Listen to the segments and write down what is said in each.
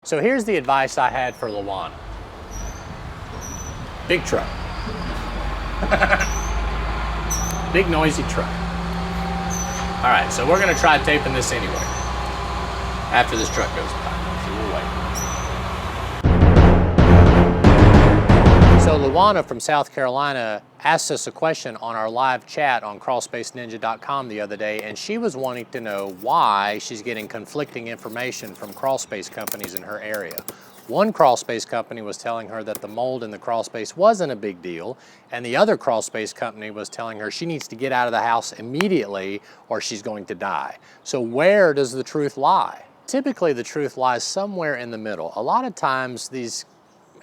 So here's the advice I had for Luana. Big truck. Big noisy truck. All right, so we're gonna try taping this anyway after this truck goes by, so we'll wait. So Luana from South Carolina asked us a question on our live chat on crawlspaceninja.com the other day, and she was wanting to know why she's getting conflicting information from crawlspace companies in her area. One crawlspace company was telling her that the mold in the crawlspace wasn't a big deal, and the other crawlspace company was telling her she needs to get out of the house immediately or she's going to die. So where does the truth lie? Typically the truth lies somewhere in the middle. A lot of times these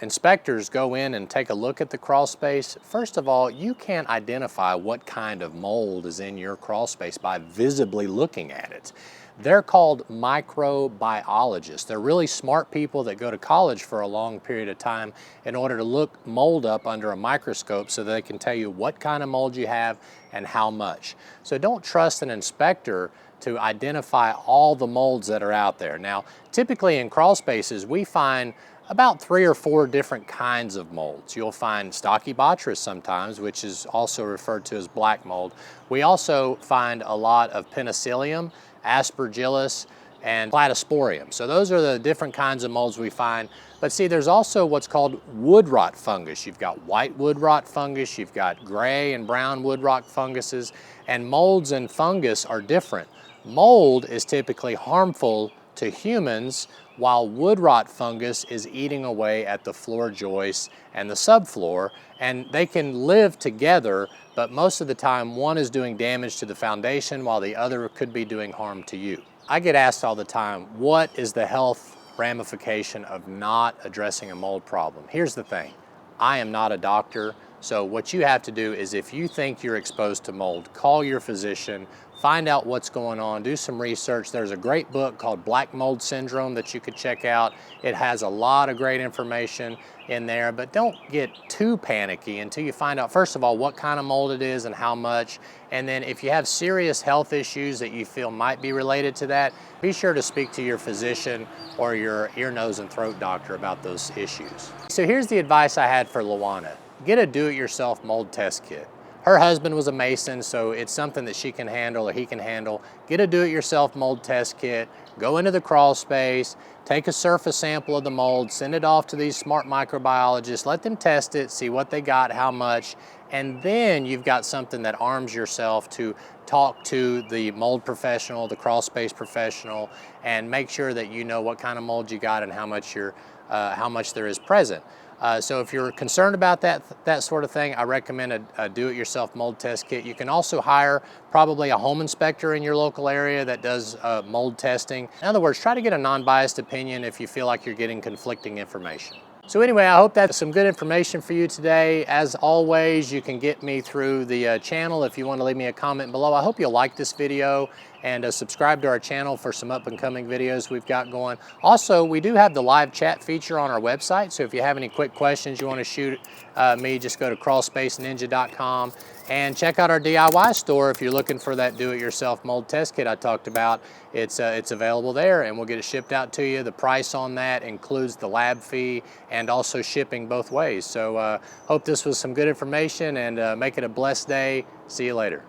inspectors go in and take a look at the crawl space. First of all, you can't identify what kind of mold is in your crawl space by visibly looking at it. They're called microbiologists. They're really smart people that go to college for a long period of time in order to look mold up under a microscope so they can tell you what kind of mold you have and how much. So don't trust an inspector to identify all the molds that are out there. Now, typically in crawl spaces, we find about 3 or 4 different kinds of molds. You'll find Stachybotrys sometimes, which is also referred to as black mold. We also find a lot of Penicillium, Aspergillus, and Cladosporium. So those are the different kinds of molds we find. But see, there's also what's called wood rot fungus. You've got white wood rot fungus, you've got gray and brown wood rot funguses, and molds and fungus are different. Mold is typically harmful to humans, while wood rot fungus is eating away at the floor joists and the subfloor, and they can live together, but most of the time one is doing damage to the foundation while the other could be doing harm to you. I get asked all the time, what is the health ramification of not addressing a mold problem? Here's the thing, I am not a doctor, so what you have to do is if you think you're exposed to mold, call your physician, find out what's going on, do some research. There's a great book called Black Mold Syndrome that you could check out. It has a lot of great information in there, but don't get too panicky until you find out, first of all, what kind of mold it is and how much. And then if you have serious health issues that you feel might be related to that, be sure to speak to your physician or your ear, nose, and throat doctor about those issues. So here's the advice I had for Luana. Get a do-it-yourself mold test kit. Her husband was a mason, so it's something that she can handle or he can handle. Get a do-it-yourself mold test kit, go into the crawl space, take a surface sample of the mold, send it off to these smart microbiologists, let them test it, see what they got, how much, and then you've got something that arms yourself to talk to the mold professional, the crawl space professional, and make sure that you know what kind of mold you got and how much there is present. So if you're concerned about that sort of thing, I recommend a do-it-yourself mold test kit. You can also hire probably a home inspector in your local area that does mold testing. In other words, try to get a non-biased opinion if you feel like you're getting conflicting information. So anyway, I hope that's some good information for you today. As always, you can get me through the channel if you want to leave me a comment below. I hope you'll like this video and subscribe to our channel for some up and coming videos we've got going. Also, we do have the live chat feature on our website, so if you have any quick questions you want to shoot me, just go to crawlspaceninja.com and check out our DIY store if you're looking for that do-it-yourself mold test kit I talked about. It's available there and we'll get it shipped out to you. The price on that includes the lab fee and also shipping both ways. So hope this was some good information and make it a blessed day. See you later.